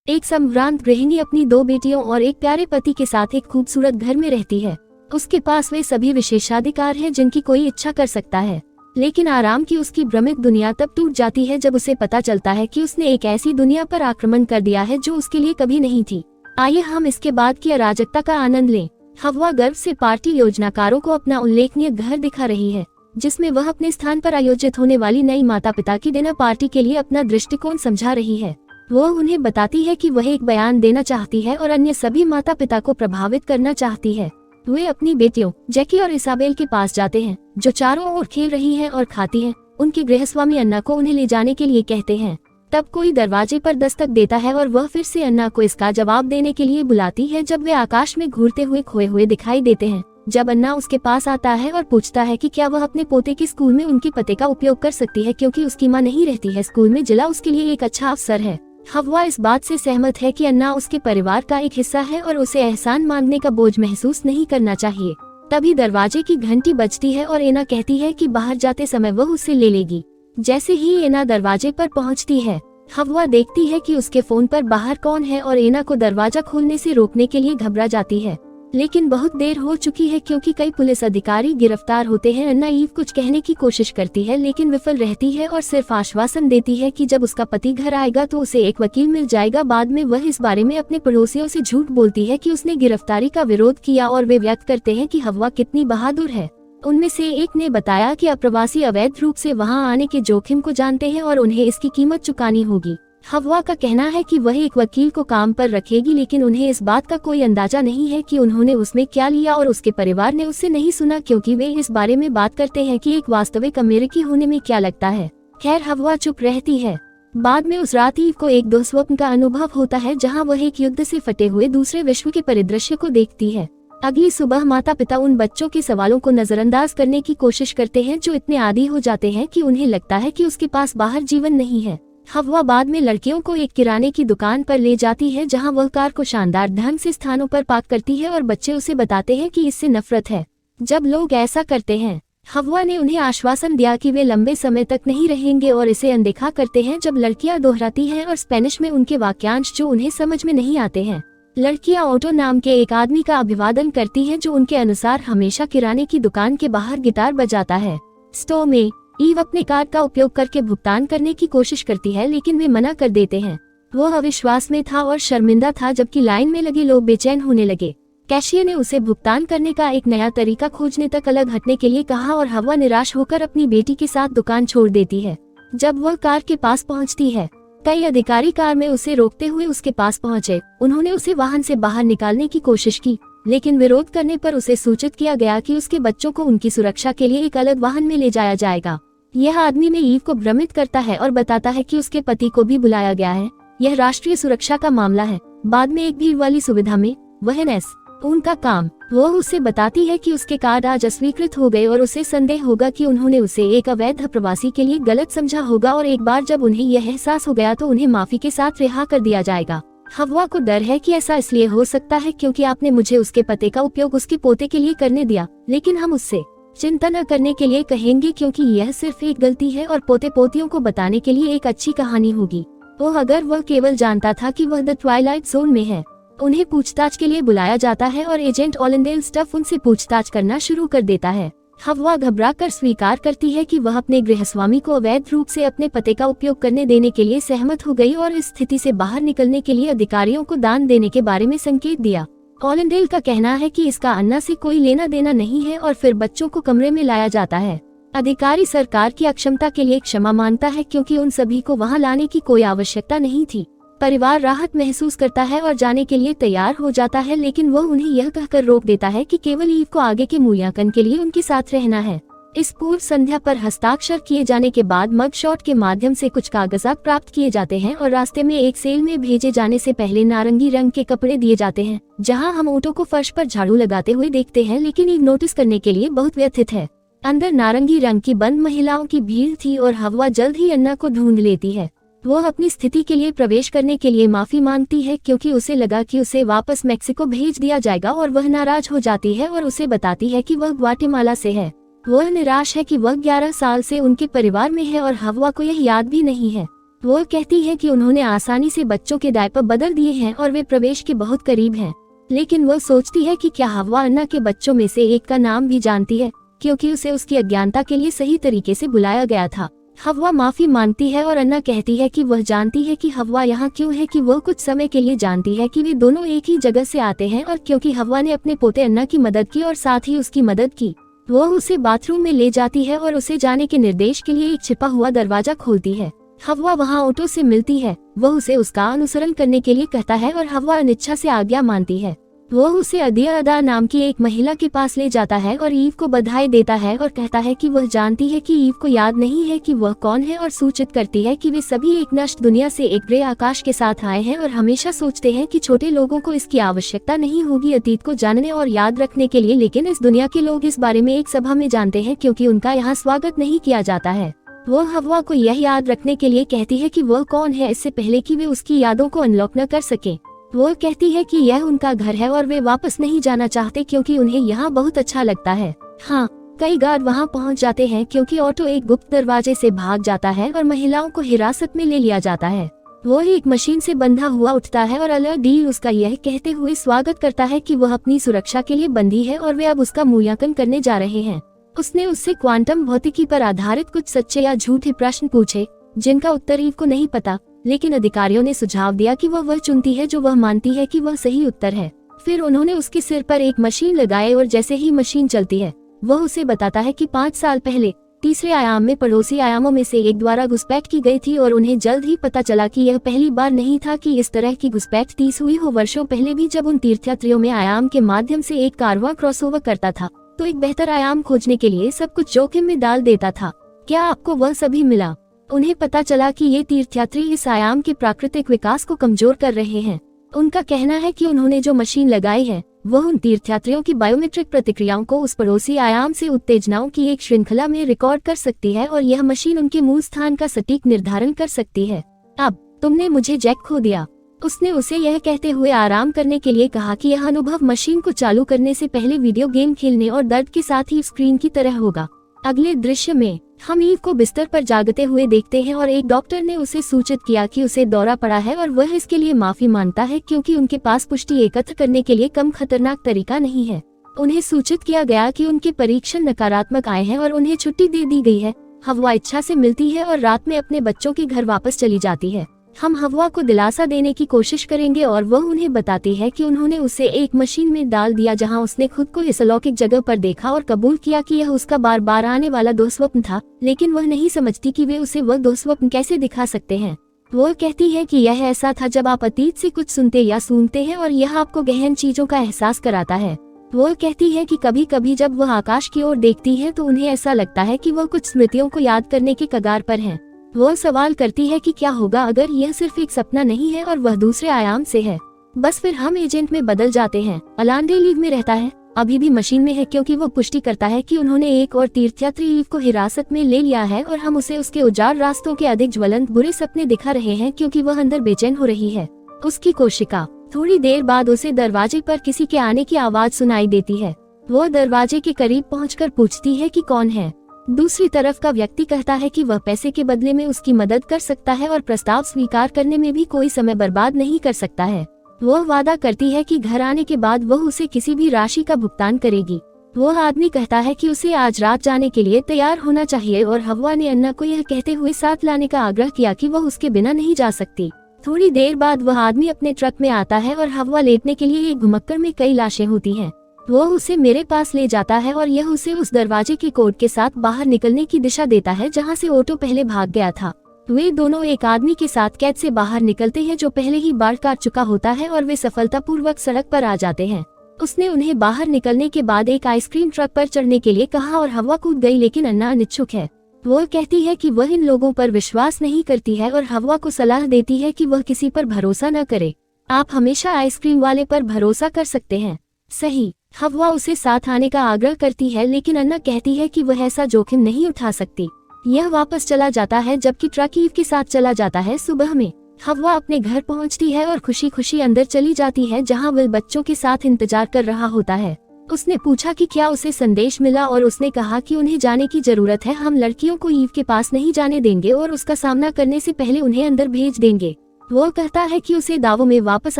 एक संभ्रांत गृहिणी अपनी 2 बेटियों और एक प्यारे पति के साथ एक खूबसूरत घर में रहती है। उसके पास वे सभी विशेषाधिकार हैं जिनकी कोई इच्छा कर सकता है। लेकिन आराम की उसकी भ्रमित दुनिया तब टूट जाती है जब उसे पता चलता है कि उसने एक ऐसी दुनिया पर आक्रमण कर दिया है जो उसके लिए कभी नहीं थी। आइए हम इसके बाद की अराजकता का आनंद लें। हव्वा गर्व से पार्टी योजनाकारों को अपना उल्लेखनीय घर दिखा रही है, जिसमें वह अपने स्थान पर आयोजित होने वाली नई माता पिता की डिनर पार्टी के लिए अपना दृष्टिकोण समझा रही है। वो उन्हें बताती है कि वह एक बयान देना चाहती है और अन्य सभी माता पिता को प्रभावित करना चाहती है। वे अपनी बेटियों जैकी और इसाबेल के पास जाते हैं, जो चारों ओर खेल रही हैं और खाती हैं। उनके गृहस्वामी अन्ना को उन्हें ले जाने के लिए कहते हैं। तब कोई दरवाजे पर दस्तक देता है और वह फिर से अन्ना को इसका जवाब देने के लिए बुलाती है जब वे आकाश में घूरते हुए खोए हुए दिखाई देते हैं। जब अन्ना उसके पास आता है और पूछता है कि क्या वह अपने पोते के स्कूल में उनके पते का उपयोग कर सकती है क्योंकि उसकी मां नहीं रहती है, स्कूल में जिला उसके लिए एक अच्छा अवसर है। हव्वा इस बात से सहमत है कि अन्ना उसके परिवार का एक हिस्सा है और उसे एहसान मांगने का बोझ महसूस नहीं करना चाहिए। तभी दरवाजे की घंटी बजती है और एना कहती है कि बाहर जाते समय वह उसे ले लेगी। जैसे ही एना दरवाजे पर पहुंचती है, हव्वा देखती है कि उसके फोन पर बाहर कौन है और एना को दरवाजा खोलने से रोकने के लिए घबरा जाती है। लेकिन बहुत देर हो चुकी है क्योंकि कई पुलिस अधिकारी गिरफ्तार होते हैं। अन्ना ईव कुछ कहने की कोशिश करती है लेकिन विफल रहती है और सिर्फ आश्वासन देती है कि जब उसका पति घर आएगा तो उसे एक वकील मिल जाएगा। बाद में वह इस बारे में अपने पड़ोसियों से झूठ बोलती है कि उसने गिरफ्तारी का विरोध किया और वे व्यक्त करते हैं कि हव्वा कितनी बहादुर है। उनमें से एक ने बताया कि अप्रवासी अवैध रूप से वहां आने के जोखिम को जानते हैं और उन्हें इसकी कीमत चुकानी होगी। हव्वा का कहना है कि वह एक वकील को काम पर रखेगी, लेकिन उन्हें इस बात का कोई अंदाजा नहीं है कि उन्होंने उसमें क्या लिया और उसके परिवार ने उससे नहीं सुना क्योंकि वे इस बारे में बात करते हैं कि एक वास्तविक अमेरिकी होने में क्या लगता है। खैर, हव्वा चुप रहती है। बाद में उस रात ईव को एक दुःस्वप्न का अनुभव होता है जहाँ वह एक युद्ध से फटे हुए दूसरे विश्व के परिदृश्य को देखती है। अगली सुबह माता पिता उन बच्चों के सवालों को नजरअंदाज करने की कोशिश करते हैं जो इतने आदी हो जाते हैं कि उन्हें लगता है कि उसके पास बाहर जीवन नहीं है। हव्वा बाद में लड़कियों को एक किराने की दुकान पर ले जाती है जहां वह कार को शानदार ढंग से स्थानों पर पार्क करती है और बच्चे उसे बताते हैं कि इससे नफरत है जब लोग ऐसा करते हैं। हव्वा ने उन्हें आश्वासन दिया कि वे लंबे समय तक नहीं रहेंगे और इसे अनदेखा करते हैं जब लड़कियां दोहराती हैं और स्पेनिश में उनके वाक्यांश जो उन्हें समझ में नहीं आते हैं। लड़कियां ऑटो नाम के एक आदमी का अभिवादन करती हैं जो उनके अनुसार हमेशा किराने की दुकान के बाहर गिटार बजाता है। स्टोर में ईव अपने कार्ड का उपयोग करके भुगतान करने की कोशिश करती है लेकिन वे मना कर देते हैं। वह अविश्वास में था और शर्मिंदा था जबकि लाइन में लगे लोग बेचैन होने लगे। कैशियर ने उसे भुगतान करने का एक नया तरीका खोजने तक अलग हटने के लिए कहा और हव्वा निराश होकर अपनी बेटी के साथ दुकान छोड़ देती है। जब वह कार के पास पहुंचती है, कई अधिकारी कार में उसे रोकते हुए उसके पास पहुंचे। उन्होंने उसे वाहन से बाहर निकालने की कोशिश की, लेकिन विरोध करने पर उसे सूचित किया गया कि उसके बच्चों को उनकी सुरक्षा के लिए एक अलग वाहन में ले जाया जाएगा। यह आदमी में ईव को भ्रमित करता है और बताता है कि उसके पति को भी बुलाया गया है। यह राष्ट्रीय सुरक्षा का मामला है। बाद में एक भीड़ वाली सुविधा में वहनेस उनका काम, वो उसे बताती है कि उसके कार्ड आज अस्वीकृत हो गए और उसे संदेह होगा कि उन्होंने उसे एक अवैध प्रवासी के लिए गलत समझा होगा और एक बार जब उन्हें यह एहसास हो गया तो उन्हें माफी के साथ रिहा कर दिया जाएगा। हव्वा को डर है कि ऐसा इसलिए हो सकता है क्योंकि आपने मुझे उसके पते का उपयोग उसके पोते के लिए करने दिया, लेकिन हम उससे चिंता न करने के लिए कहेंगे क्योंकि यह सिर्फ एक गलती है और पोते पोतियों को बताने के लिए एक अच्छी कहानी होगी। वो अगर वह केवल जानता था कि वह द ट्वाइलाइट जोन में है। उन्हें पूछताछ के लिए बुलाया जाता है और एजेंट ओलेंडेल स्टफ उनसे पूछताछ करना शुरू कर देता है। हव्वा घबराकर स्वीकार करती है कि वह अपने गृहस्वामी को अवैध रूप से अपने पते का उपयोग करने देने के लिए सहमत हो गई और इस स्थिति से बाहर निकलने के लिए अधिकारियों को दान देने के बारे में संकेत दिया। ओलेंडेल का कहना है कि इसका अन्ना से कोई लेना देना नहीं है और फिर बच्चों को कमरे में लाया जाता है। अधिकारी सरकार की अक्षमता के लिए क्षमा मांगता है क्योंकि उन सभी को वहां लाने की कोई आवश्यकता नहीं थी। परिवार राहत महसूस करता है और जाने के लिए तैयार हो जाता है, लेकिन वह उन्हें यह कहकर रोक देता है कि केवल ईव को आगे के मूल्यांकन के लिए उनके साथ रहना है। इस पूर्व संध्या पर हस्ताक्षर किए जाने के बाद मगशॉट के माध्यम से कुछ कागजात प्राप्त किए जाते हैं और रास्ते में एक सेल में भेजे जाने से पहले नारंगी रंग के कपड़े दिए जाते हैं, जहां हम ओटो को फर्श पर झाड़ू लगाते हुए देखते हैं, लेकिन ईव नोटिस करने के लिए बहुत व्यथित है। अंदर नारंगी रंग की बंद महिलाओं की भीड़ थी और हव्वा जल्द ही अन्ना को ढूंढ लेती है। वह अपनी स्थिति के लिए प्रवेश करने के लिए माफी मांगती है क्योंकि उसे लगा कि उसे वापस मेक्सिको भेज दिया जाएगा और वह नाराज हो जाती है और उसे बताती है कि वह ग्वाटेमाला से है। वह निराश है कि वह 11 साल से उनके परिवार में है और हव्वा को यह याद भी नहीं है। वो कहती है कि उन्होंने आसानी से बच्चों के डायपर बदल दिए हैं और वे प्रवेश के बहुत करीब हैं। लेकिन वो सोचती है कि क्या हव्वा अन्ना के बच्चों में से एक का नाम भी जानती है, क्योंकि उसे उसकी अज्ञानता के लिए सही तरीके से बुलाया गया था। हव्वा माफी मांगती है और अन्ना कहती है कि वह जानती है कि हव्वा यहाँ क्यों है, कि वह कुछ समय के लिए जानती है कि वे दोनों एक ही जगह से आते हैं, और क्योंकि हव्वा ने अपने पोते अन्ना की मदद की और साथ ही उसकी मदद की, वह उसे बाथरूम में ले जाती है और उसे जाने के निर्देश के लिए एक छिपा हुआ दरवाजा खोलती है। हव्वा वहाँ ऑटो से मिलती है। वह उसे उसका अनुसरण करने के लिए कहता है और हव्वा अनिच्छा से आज्ञा मानती है। वह उसे अदिया अदा नाम की एक महिला के पास ले जाता है और ईव को बधाई देता है और कहता है कि वह जानती है कि ईव को याद नहीं है कि वह कौन है, और सूचित करती है कि वे सभी एक नष्ट दुनिया से एक ग्रे आकाश के साथ आए हैं और हमेशा सोचते हैं कि छोटे लोगों को इसकी आवश्यकता नहीं होगी अतीत को जानने और याद रखने के लिए, लेकिन इस दुनिया के लोग इस बारे में एक सभा में जानते हैं क्योंकि उनका यहाँ स्वागत नहीं किया जाता है। वह हव्वा को यह याद रखने के लिए कहती है कि वह कौन है, इससे पहले कि वे उसकी यादों को अनलॉक न कर सके। वो कहती है कि यह उनका घर है और वे वापस नहीं जाना चाहते क्योंकि उन्हें यहाँ बहुत अच्छा लगता है। हाँ, कई गार्ड वहाँ पहुँच जाते हैं क्योंकि ऑटो एक गुप्त दरवाजे से भाग जाता है और महिलाओं को हिरासत में ले लिया जाता है। वो एक मशीन से बंधा हुआ उठता है और अलादीन उसका यह कहते हुए स्वागत करता है कि वह अपनी सुरक्षा के लिए बंदी है और वे अब उसका मूल्यांकन करने जा रहे हैं। उसने उससे क्वांटम भौतिकी पर आधारित कुछ सच्चे या झूठे प्रश्न पूछे जिनका उत्तर ईव को नहीं पता, लेकिन अधिकारियों ने सुझाव दिया कि वह चुनती है जो वह मानती है कि वह सही उत्तर है। फिर उन्होंने उसके सिर पर एक मशीन लगाई और जैसे ही मशीन चलती है वह उसे बताता है कि 5 साल पहले तीसरे आयाम में पड़ोसी आयामों में से एक द्वारा घुसपैठ की गई थी, और उन्हें जल्द ही पता चला कि यह पहली बार नहीं था कि इस तरह की घुसपैठ 30 हुई हो वर्षों पहले भी, जब उन तीर्थयात्रियों में आयाम के माध्यम से एक कारवां क्रॉसओवर करता था तो एक बेहतर आयाम खोजने के लिए सब कुछ जोखिम में डाल देता था। क्या आपको वह सभी मिला? उन्हें पता चला कि ये तीर्थयात्री इस आयाम के प्राकृतिक विकास को कमजोर कर रहे हैं। उनका कहना है कि उन्होंने जो मशीन लगाई है वह उन तीर्थयात्रियों की बायोमेट्रिक प्रतिक्रियाओं को उस पड़ोसी आयाम से उत्तेजनाओं की एक श्रृंखला में रिकॉर्ड कर सकती है, और यह मशीन उनके मूल स्थान का सटीक निर्धारण कर सकती है। अब तुमने मुझे जैक खो दिया, उसने उसे यह कहते हुए आराम करने के लिए कहा कि यह अनुभव मशीन को चालू करने से पहले वीडियो गेम खेलने और दर्द के साथ ही स्क्रीन की तरह होगा। अगले दृश्य में हम ईव को बिस्तर पर जागते हुए देखते हैं और एक डॉक्टर ने उसे सूचित किया कि उसे दौरा पड़ा है और वह इसके लिए माफी मांगता है क्योंकि उनके पास पुष्टि एकत्र करने के लिए कम खतरनाक तरीका नहीं है। उन्हें सूचित किया गया कि उनके परीक्षण नकारात्मक आए हैं और उन्हें छुट्टी दे दी गई है। हव्वा इच्छा से मिलती है और रात में अपने बच्चों के घर वापस चली जाती है। हम हव्वा को दिलासा देने की कोशिश करेंगे और वह उन्हें बताती है कि उन्होंने उसे एक मशीन में डाल दिया जहां उसने खुद को इस अलौकिक जगह पर देखा और कबूल किया कि यह उसका बार बार आने वाला दुःस्वप्न था, लेकिन वह नहीं समझती कि वे उसे वह दुःस्वप्न कैसे दिखा सकते हैं। वह कहती है कि यह ऐसा था जब आप अतीत से कुछ सुनते या सूंघते हैं और यह आपको गहन चीजों का एहसास कराता है। वह कहती है कि कभी कभी जब वह आकाश की ओर देखती है तो उन्हें ऐसा लगता है कि वह कुछ स्मृतियों को याद करने के कगार पर है। वह सवाल करती है कि क्या होगा अगर यह सिर्फ एक सपना नहीं है और वह दूसरे आयाम से है। बस फिर हम एजेंट में बदल जाते हैं। अलांडे लीग में रहता है, अभी भी मशीन में है क्योंकि वह पुष्टि करता है कि उन्होंने एक और तीर्थयात्री ईव को हिरासत में ले लिया है, और हम उसे उसके उजाड़ रास्तों के अधिक ज्वलंत बुरे सपने दिखा रहे हैं क्योंकि वह अंदर बेचैन हो रही है। उसकी कोशिका थोड़ी देर बाद उसे दरवाजे पर किसी के आने की आवाज सुनाई देती है। वह दरवाजे के करीब पहुंचकर पूछती है कि कौन है। दूसरी तरफ का व्यक्ति कहता है कि वह पैसे के बदले में उसकी मदद कर सकता है और प्रस्ताव स्वीकार करने में भी कोई समय बर्बाद नहीं कर सकता है। वह वादा करती है कि घर आने के बाद वह उसे किसी भी राशि का भुगतान करेगी। वह आदमी कहता है कि उसे आज रात जाने के लिए तैयार होना चाहिए, और हव्वा ने अन्ना को यह कहते हुए साथ लाने का आग्रह किया कि वह उसके बिना नहीं जा सकती। थोड़ी देर बाद वह आदमी अपने ट्रक में आता है और हव्वा लेटने के लिए एक घुमक्कड़ में कई लाशें होती हैं। वह उसे मेरे पास ले जाता है और यह उसे उस दरवाजे के कोड के साथ बाहर निकलने की दिशा देता है जहां से ऑटो पहले भाग गया था। वे दोनों एक आदमी के साथ कैद से बाहर निकलते हैं जो पहले ही बाढ़ काट चुका होता है, और वे सफलतापूर्वक सड़क पर आ जाते हैं। उसने उन्हें बाहर निकलने के बाद एक आइसक्रीम ट्रक पर चढ़ने के लिए कहा और हव्वा कूद गई, लेकिन अन्ना अनिच्छुक है। वह कहती है कि वह इन लोगों पर विश्वास नहीं करती है और हव्वा को सलाह देती है कि वह किसी पर भरोसा न करे। आप हमेशा आइसक्रीम वाले पर भरोसा कर सकते हैं। सही। हव्वा उसे साथ आने का आग्रह करती है, लेकिन अन्ना कहती है कि वह ऐसा जोखिम नहीं उठा सकती। यह वापस चला जाता है जबकि ट्रक ईव के साथ चला जाता है। सुबह में हव्वा अपने घर पहुंचती है और खुशी खुशी अंदर चली जाती है जहां विल बच्चों के साथ इंतजार कर रहा होता है। उसने पूछा कि क्या उसे संदेश मिला और उसने कहा कि उन्हें जाने की जरूरत है, हम लड़कियों को ईव के पास नहीं जाने देंगे और उसका सामना करने से पहले उन्हें अंदर भेज देंगे। वह कहता है कि उसे दावों में वापस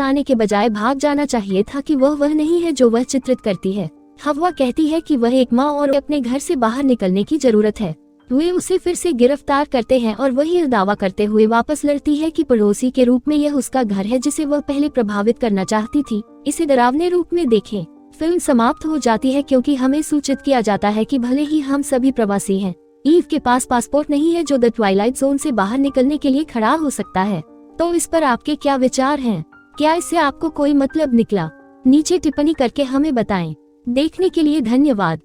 आने के बजाय भाग जाना चाहिए था, कि वह नहीं है जो वह चित्रित करती है। हवा कहती है कि वह एक माँ और अपने घर से बाहर निकलने की जरूरत है। वे उसे फिर से गिरफ्तार करते हैं और वही दावा करते हुए वापस लड़ती है कि पड़ोसी के रूप में यह उसका घर है जिसे वह पहले प्रभावित करना चाहती थी। इसे डरावने रूप में देखें। फिल्म समाप्त हो जाती है क्योंकि हमें सूचित किया जाता है कि भले ही हम सभी प्रवासी हैं, ईव के पास पासपोर्ट नहीं है जो द ट्वाइलाइट जोन से बाहर निकलने के लिए खड़ा हो सकता है। तो इस पर आपके क्या विचार हैं? क्या इससे आपको कोई मतलब निकला? नीचे टिप्पणी करके हमें बताएं। देखने के लिए धन्यवाद।